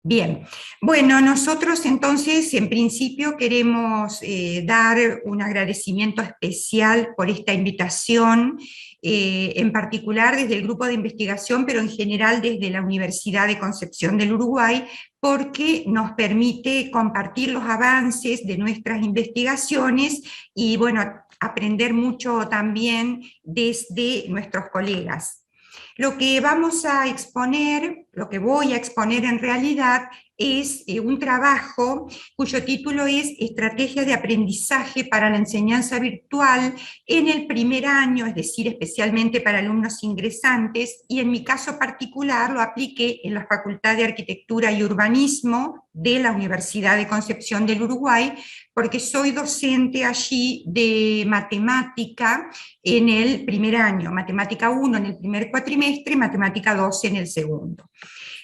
Bien, bueno, nosotros entonces en principio queremos dar un agradecimiento especial por esta invitación, en particular desde el grupo de investigación, pero en general desde la Universidad de Concepción del Uruguay, porque nos permite compartir los avances de nuestras investigaciones y, bueno, aprender mucho también desde nuestros colegas. Lo que vamos a exponer, lo que voy a exponer en realidad es un trabajo cuyo título es Estrategias de aprendizaje para la enseñanza virtual en el primer año, es decir, especialmente para alumnos ingresantes, y en mi caso particular lo apliqué en la Facultad de Arquitectura y Urbanismo de la Universidad de Concepción del Uruguay, porque soy docente allí de matemática en el primer año, matemática 1 en el primer cuatrimestre, matemática 2 en el segundo.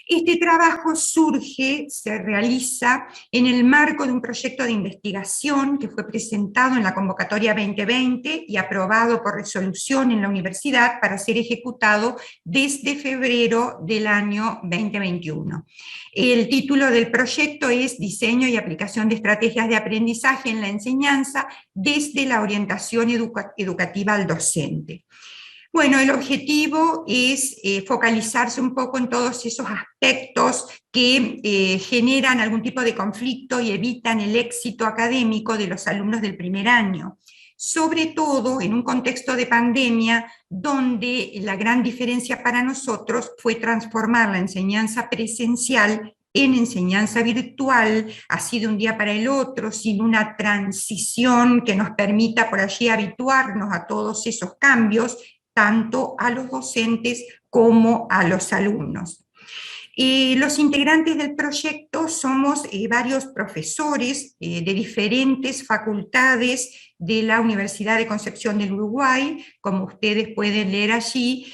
Este trabajo surge, se realiza en el marco de un proyecto de investigación que fue presentado en la convocatoria 2020 y aprobado por resolución en la universidad para ser ejecutado desde febrero del año 2021. El título del proyecto es Diseño y aplicación de estrategias de aprendizaje en la enseñanza desde la orientación educativa al docente. Bueno, el objetivo es focalizarse un poco en todos esos aspectos que generan algún tipo de conflicto y evitan el éxito académico de los alumnos del primer año. Sobre todo en un contexto de pandemia donde la gran diferencia para nosotros fue transformar la enseñanza presencial en enseñanza virtual, así de un día para el otro, sin una transición que nos permita por allí habituarnos a todos esos cambios, tanto a los docentes como a los alumnos. Los integrantes del proyecto somos varios profesores de diferentes facultades de la Universidad de Concepción del Uruguay. Como ustedes pueden leer allí,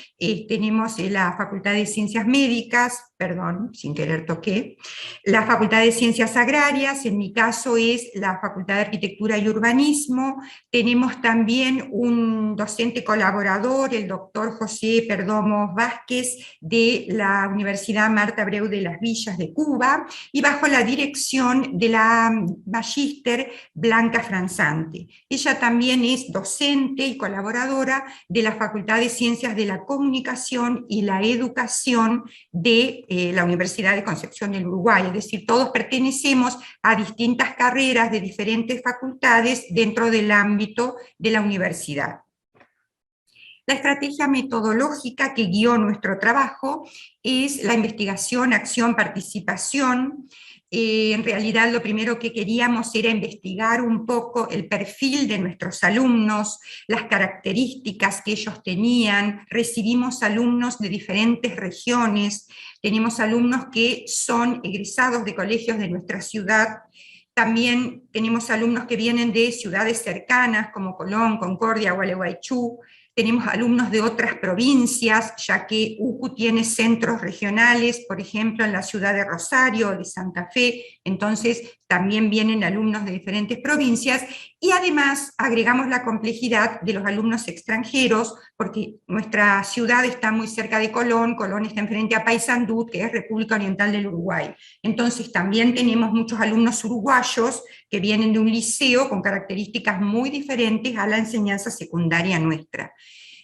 tenemos la Facultad de Ciencias Médicas, perdón, sin querer toqué, la Facultad de Ciencias Agrarias, en mi caso es la Facultad de Arquitectura y Urbanismo. Tenemos también un docente colaborador, el doctor José Perdomo Vázquez, de la Universidad Marta Abreu de las Villas de Cuba, y bajo la dirección de la magíster Blanca Franzante. Ella también es docente y colaboradora de la Facultad de Ciencias de la Comunicación y la Educación de la Universidad de Concepción del Uruguay, es decir, todos pertenecemos a distintas carreras de diferentes facultades dentro del ámbito de la universidad. La estrategia metodológica que guió nuestro trabajo es la investigación, acción, participación. En realidad lo primero que queríamos era investigar un poco el perfil de nuestros alumnos, las características que ellos tenían. Recibimos alumnos de diferentes regiones, tenemos alumnos que son egresados de colegios de nuestra ciudad. También tenemos alumnos que vienen de ciudades cercanas como Colón, Concordia, Gualeguaychú. Tenemos alumnos de otras provincias, ya que UCU tiene centros regionales, por ejemplo, en la ciudad de Rosario o de Santa Fe, entonces también vienen alumnos de diferentes provincias, y además agregamos la complejidad de los alumnos extranjeros, porque nuestra ciudad está muy cerca de Colón, Colón está enfrente a Paysandú, que es República Oriental del Uruguay. Entonces también tenemos muchos alumnos uruguayos que vienen de un liceo con características muy diferentes a la enseñanza secundaria nuestra.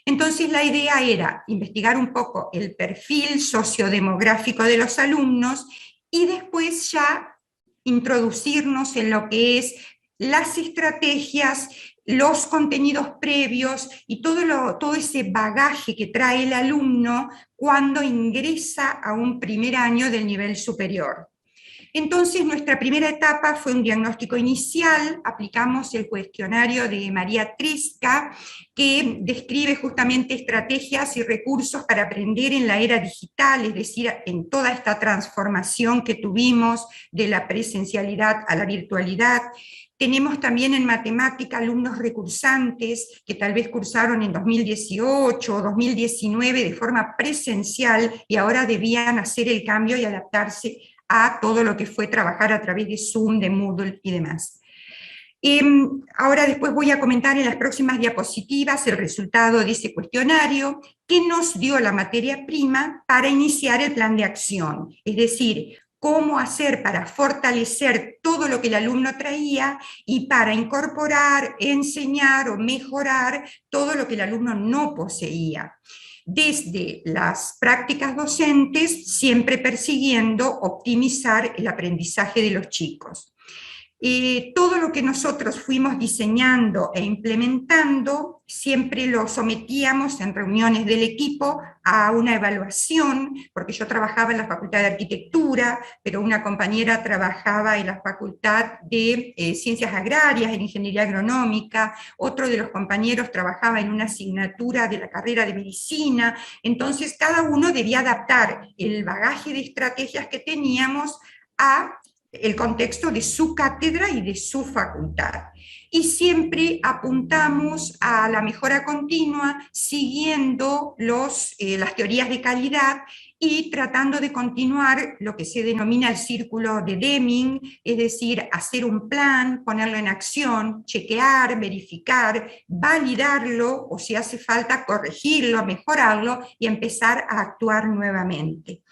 Entonces la idea era investigar un poco el perfil sociodemográfico de los alumnos y después ya introducirnos en lo que es las estrategias, los contenidos previos y todo ese bagaje que trae el alumno cuando ingresa a un primer año del nivel superior. Entonces, nuestra primera etapa fue un diagnóstico inicial, aplicamos el cuestionario de María Tresca, que describe justamente estrategias y recursos para aprender en la era digital, es decir, en toda esta transformación que tuvimos de la presencialidad a la virtualidad. Tenemos también en matemática alumnos recursantes que tal vez cursaron en 2018 o 2019 de forma presencial y ahora debían hacer el cambio y adaptarse a todo lo que fue trabajar a través de Zoom, de Moodle y demás. Ahora después voy a comentar en las próximas diapositivas el resultado de ese cuestionario que nos dio la materia prima para iniciar el plan de acción, es decir, cómo hacer para fortalecer todo lo que el alumno traía y para incorporar, enseñar o mejorar todo lo que el alumno no poseía. Desde las prácticas docentes, siempre persiguiendo optimizar el aprendizaje de los chicos. Todo lo que nosotros fuimos diseñando e implementando, siempre lo sometíamos en reuniones del equipo a una evaluación, porque yo trabajaba en la Facultad de Arquitectura, pero una compañera trabajaba en la Facultad de Ciencias Agrarias, en Ingeniería Agronómica, otro de los compañeros trabajaba en una asignatura de la carrera de Medicina, entonces cada uno debía adaptar el bagaje de estrategias que teníamos a el contexto de su cátedra y de su facultad. Y siempre apuntamos a la mejora continua siguiendo las teorías de calidad y tratando de continuar lo que se denomina el círculo de Deming, es decir, hacer un plan, ponerlo en acción, chequear, verificar, validarlo o si hace falta corregirlo, mejorarlo y empezar a actuar nuevamente.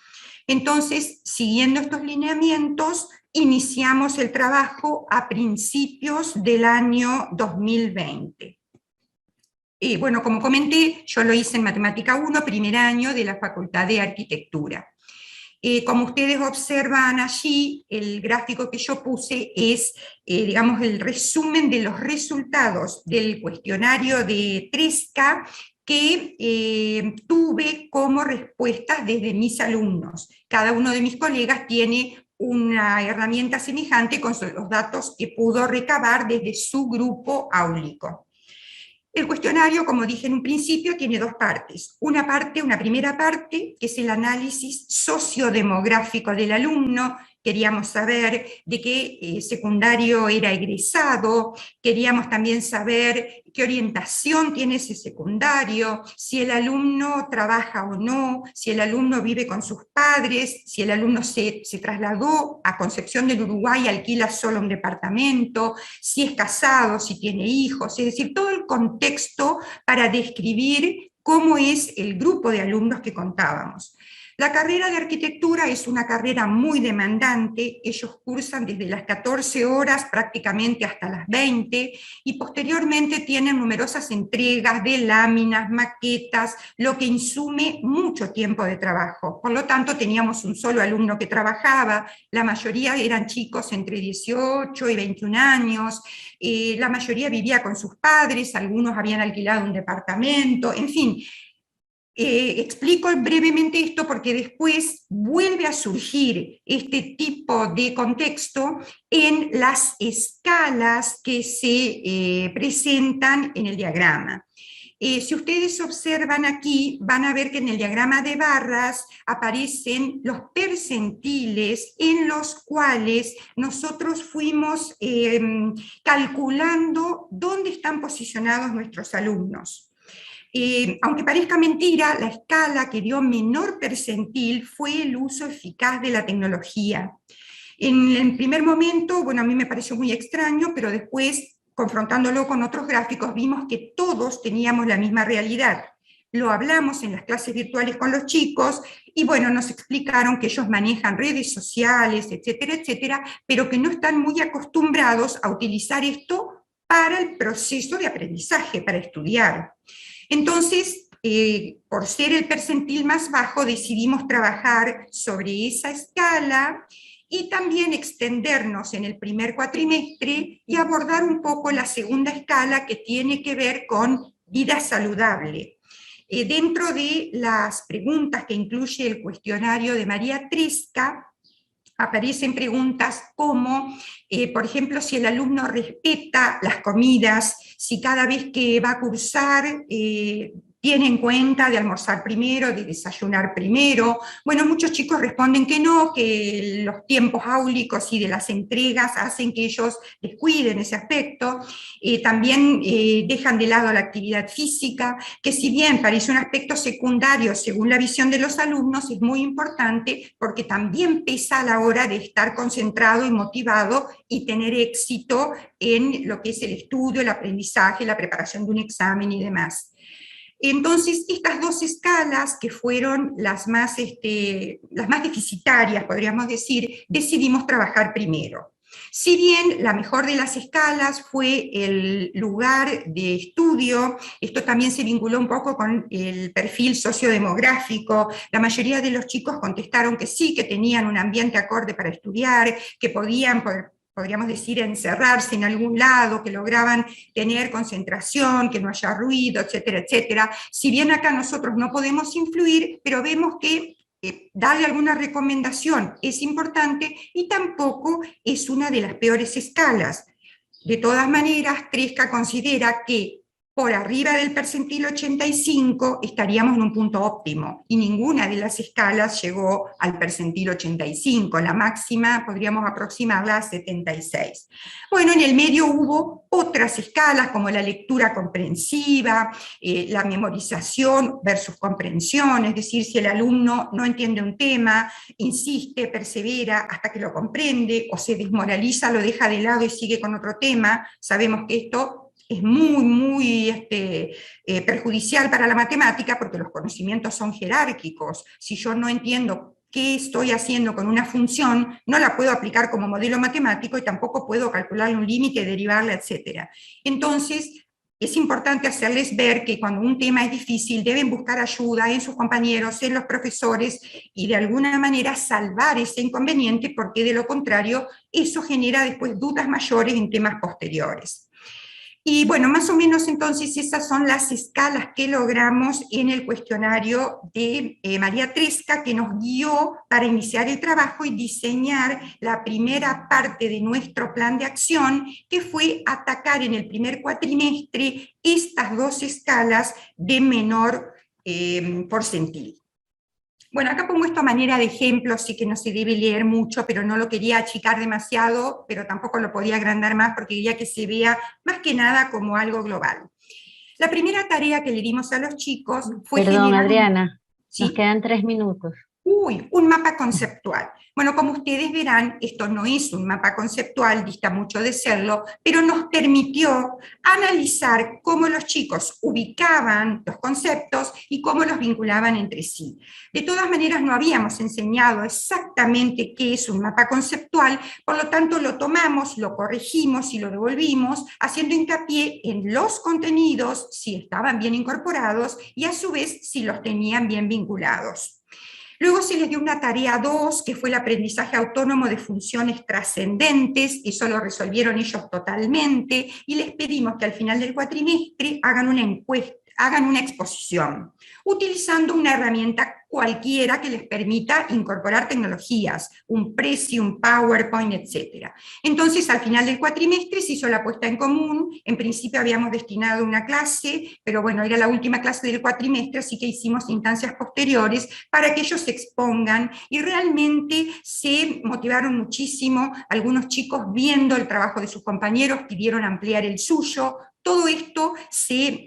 Entonces, siguiendo estos lineamientos, iniciamos el trabajo a principios del año 2020. Y bueno, como comenté, yo lo hice en Matemática 1, primer año de la Facultad de Arquitectura. Como ustedes observan allí, el gráfico que yo puse es, digamos, el resumen de los resultados del cuestionario de Tresca que tuve como respuestas desde mis alumnos. Cada uno de mis colegas tiene una herramienta semejante con los datos que pudo recabar desde su grupo áulico. El cuestionario, como dije en un principio, tiene dos partes. Una primera parte, que es el análisis sociodemográfico del alumno. Queríamos saber de qué secundario era egresado, queríamos también saber qué orientación tiene ese secundario, si el alumno trabaja o no, si el alumno vive con sus padres, si el alumno se trasladó a Concepción del Uruguay y alquila solo un departamento, si es casado, si tiene hijos, es decir, todo el contexto para describir cómo es el grupo de alumnos que contábamos. La carrera de arquitectura es una carrera muy demandante, ellos cursan desde las 14 horas prácticamente hasta las 20 y posteriormente tienen numerosas entregas de láminas, maquetas, lo que insume mucho tiempo de trabajo. Por lo tanto, teníamos un solo alumno que trabajaba, la mayoría eran chicos entre 18 y 21 años, la mayoría vivía con sus padres, algunos habían alquilado un departamento, en fin. Explico brevemente esto porque después vuelve a surgir este tipo de contexto en las escalas que se presentan en el diagrama. Si ustedes observan aquí, van a ver que en el diagrama de barras aparecen los percentiles en los cuales nosotros fuimos calculando dónde están posicionados nuestros alumnos. Aunque parezca mentira, la escala que dio menor percentil fue el uso eficaz de la tecnología. En el primer momento, bueno, a mí me pareció muy extraño, pero después, confrontándolo con otros gráficos, vimos que todos teníamos la misma realidad. Lo hablamos en las clases virtuales con los chicos, y bueno, nos explicaron que ellos manejan redes sociales, etcétera, etcétera, pero que no están muy acostumbrados a utilizar esto para el proceso de aprendizaje, para estudiar. Entonces, por ser el percentil más bajo, decidimos trabajar sobre esa escala y también extendernos en el primer cuatrimestre y abordar un poco la segunda escala que tiene que ver con vida saludable. Dentro de las preguntas que incluye el cuestionario de María Tresca, aparecen preguntas como, por ejemplo, si el alumno respeta las comidas, si cada vez que va a cursar tiene en cuenta de almorzar primero, de desayunar primero. Bueno, muchos chicos responden que no, que los tiempos áulicos y de las entregas hacen que ellos descuiden ese aspecto. También dejan de lado la actividad física, que si bien parece un aspecto secundario según la visión de los alumnos, es muy importante porque también pesa a la hora de estar concentrado y motivado y tener éxito en lo que es el estudio, el aprendizaje, la preparación de un examen y demás. Entonces, estas dos escalas, que fueron las más deficitarias, podríamos decir, decidimos trabajar primero. Si bien la mejor de las escalas fue el lugar de estudio, esto también se vinculó un poco con el perfil sociodemográfico, la mayoría de los chicos contestaron que sí, que tenían un ambiente acorde para estudiar, que podríamos decir, encerrarse en algún lado, que lograban tener concentración, que no haya ruido, etcétera, etcétera. Si bien acá nosotros no podemos influir, pero vemos que darle alguna recomendación es importante y tampoco es una de las peores escalas. De todas maneras, Tresca considera que por arriba del percentil 85 estaríamos en un punto óptimo, y ninguna de las escalas llegó al percentil 85, la máxima podríamos aproximarla a 76. Bueno, en el medio hubo otras escalas, como la lectura comprensiva, la memorización versus comprensión, es decir, si el alumno no entiende un tema, insiste, persevera hasta que lo comprende, o se desmoraliza, lo deja de lado y sigue con otro tema. Sabemos que esto es muy perjudicial para la matemática, porque los conocimientos son jerárquicos. Si yo no entiendo qué estoy haciendo con una función, no la puedo aplicar como modelo matemático y tampoco puedo calcularle un límite, derivarla, etc. Entonces, es importante hacerles ver que cuando un tema es difícil deben buscar ayuda en sus compañeros, en los profesores, y de alguna manera salvar ese inconveniente, porque de lo contrario eso genera después dudas mayores en temas posteriores. Y bueno, más o menos entonces esas son las escalas que logramos en el cuestionario de María Tresca, que nos guió para iniciar el trabajo y diseñar la primera parte de nuestro plan de acción, que fue atacar en el primer cuatrimestre estas dos escalas de menor porcentil. Bueno, acá pongo esto a manera de ejemplo, sí que no se debe leer mucho, pero no lo quería achicar demasiado, pero tampoco lo podía agrandar más porque quería que se vea más que nada como algo global. La primera tarea que le dimos a los chicos fue Perdón, generar Adriana, nos ¿sí? quedan 3 minutos. Uy, un mapa conceptual. Bueno, como ustedes verán, esto no es un mapa conceptual, dista mucho de serlo, pero nos permitió analizar cómo los chicos ubicaban los conceptos y cómo los vinculaban entre sí. De todas maneras, no habíamos enseñado exactamente qué es un mapa conceptual, por lo tanto lo tomamos, lo corregimos y lo devolvimos, haciendo hincapié en los contenidos, si estaban bien incorporados, y a su vez si los tenían bien vinculados. Luego se les dio una tarea 2, que fue el aprendizaje autónomo de funciones trascendentes. Eso lo resolvieron ellos totalmente, y les pedimos que al final del cuatrimestre hagan una encuesta, hagan una exposición, utilizando una herramienta cualquiera que les permita incorporar tecnologías, un Prezi, un PowerPoint, etc. Entonces, al final del cuatrimestre se hizo la puesta en común. En principio habíamos destinado una clase, pero bueno, era la última clase del cuatrimestre, así que hicimos instancias posteriores para que ellos se expongan, y realmente se motivaron muchísimo. Algunos chicos, viendo el trabajo de sus compañeros, pidieron ampliar el suyo. Todo esto,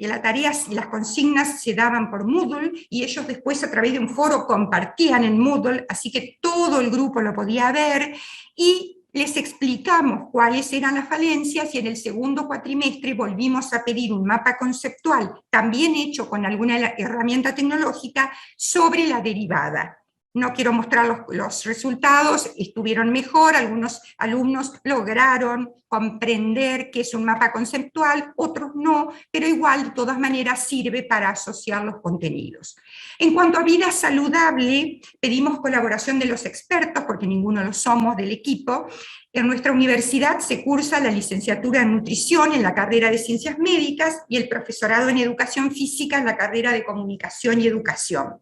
las tareas y las consignas se daban por Moodle, y ellos después a través de un foro compartían en Moodle, así que todo el grupo lo podía ver, y les explicamos cuáles eran las falencias, y en el segundo cuatrimestre volvimos a pedir un mapa conceptual, también hecho con alguna herramienta tecnológica, sobre la derivada. No quiero mostrar los resultados, estuvieron mejor, algunos alumnos lograron comprender qué es un mapa conceptual, otros no, pero igual de todas maneras sirve para asociar los contenidos. En cuanto a vida saludable, pedimos colaboración de los expertos, porque ninguno lo somos del equipo. En nuestra universidad se cursa la licenciatura en nutrición en la carrera de ciencias médicas, y el profesorado en educación física en la carrera de comunicación y educación.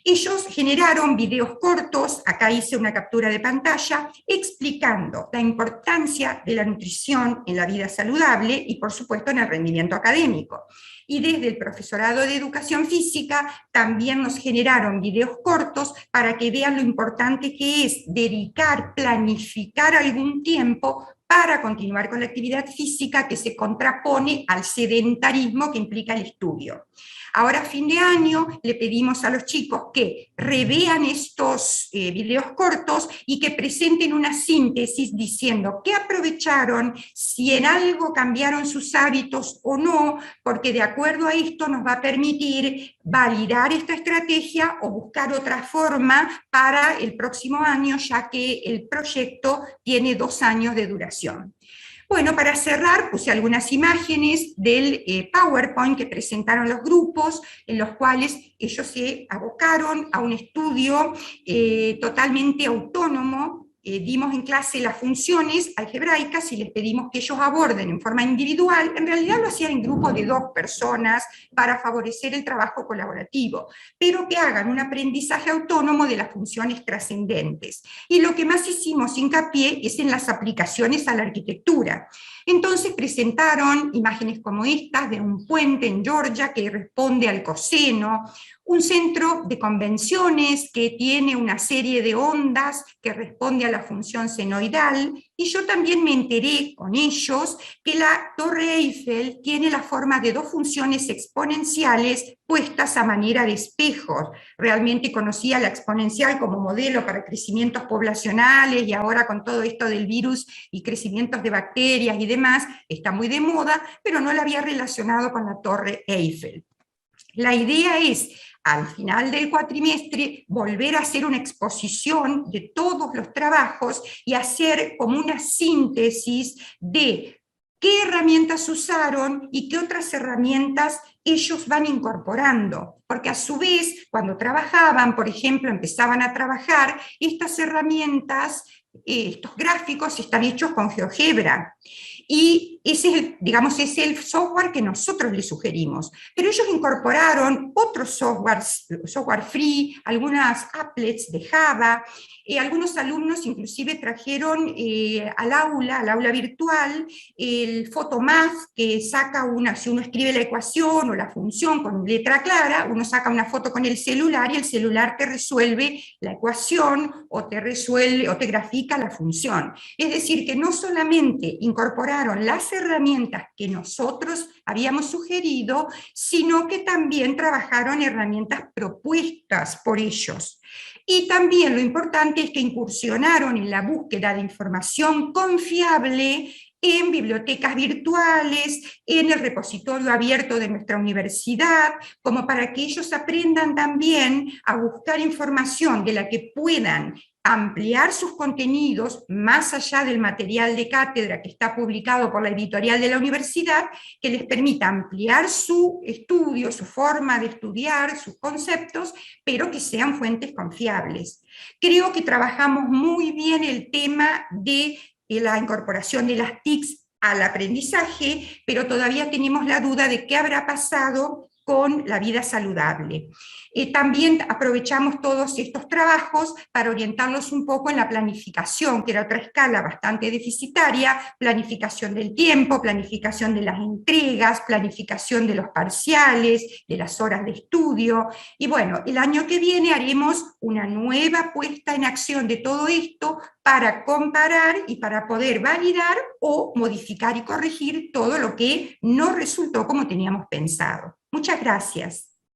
Ellos generaron videos cortos, acá hice una captura de pantalla, explicando la importancia de la nutrición en la vida saludable y, por supuesto, en el rendimiento académico. Y desde el profesorado de educación física también nos generaron videos cortos para que vean lo importante que es dedicar, planificar algún tiempo para continuar con la actividad física, que se contrapone al sedentarismo que implica el estudio. Ahora a fin de año le pedimos a los chicos que revean estos videos cortos y que presenten una síntesis diciendo qué aprovecharon, si en algo cambiaron sus hábitos o no, porque de acuerdo a esto nos va a permitir validar esta estrategia o buscar otra forma para el próximo año, ya que el proyecto tiene 2 años de duración. Bueno, para cerrar puse algunas imágenes del PowerPoint que presentaron los grupos, en los cuales ellos se abocaron a un estudio totalmente autónomo. Dimos en clase las funciones algebraicas y les pedimos que ellos aborden en forma individual. En realidad lo hacían en grupos de 2 personas para favorecer el trabajo colaborativo, pero que hagan un aprendizaje autónomo de las funciones trascendentes. Y lo que más hicimos hincapié es en las aplicaciones a la arquitectura. Entonces presentaron imágenes como estas de un puente en Georgia que responde al coseno, un centro de convenciones que tiene una serie de ondas que responde a la función senoidal, y yo también me enteré con ellos que la Torre Eiffel tiene la forma de 2 funciones exponenciales puestas a manera de espejos. Realmente conocía la exponencial como modelo para crecimientos poblacionales, y ahora con todo esto del virus y crecimientos de bacterias y demás, está muy de moda, pero no la había relacionado con la Torre Eiffel. La idea es, al final del cuatrimestre, volver a hacer una exposición de todos los trabajos y hacer como una síntesis de qué herramientas usaron y qué otras herramientas ellos van incorporando. Porque a su vez, cuando trabajaban, por ejemplo, empezaban a trabajar, estas herramientas, estos gráficos están hechos con GeoGebra. Y ese es digamos, es el software que nosotros les sugerimos. Pero ellos incorporaron otros software free, algunas applets de Java, algunos alumnos inclusive trajeron al aula virtual, el Photomath, que saca si uno escribe la ecuación o la función con letra clara, uno saca una foto con el celular y el celular te resuelve la ecuación o te grafica la función. Es decir, que no solamente incorporaron las herramientas que nosotros habíamos sugerido, sino que también trabajaron herramientas propuestas por ellos. Y también lo importante es que incursionaron en la búsqueda de información confiable en bibliotecas virtuales, en el repositorio abierto de nuestra universidad, como para que ellos aprendan también a buscar información de la que puedan ampliar sus contenidos más allá del material de cátedra que está publicado por la editorial de la universidad, que les permita ampliar su estudio, su forma de estudiar, sus conceptos, pero que sean fuentes confiables. Creo que trabajamos muy bien el tema de la incorporación de las TICs al aprendizaje, pero todavía tenemos la duda de qué habrá pasado con la vida saludable. También aprovechamos todos estos trabajos para orientarlos un poco en la planificación, que era otra escala bastante deficitaria: planificación del tiempo, planificación de las entregas, planificación de los parciales, de las horas de estudio. Y bueno, el año que viene haremos una nueva puesta en acción de todo esto para comparar y para poder validar o modificar y corregir todo lo que no resultó como teníamos pensado. Muchas gracias.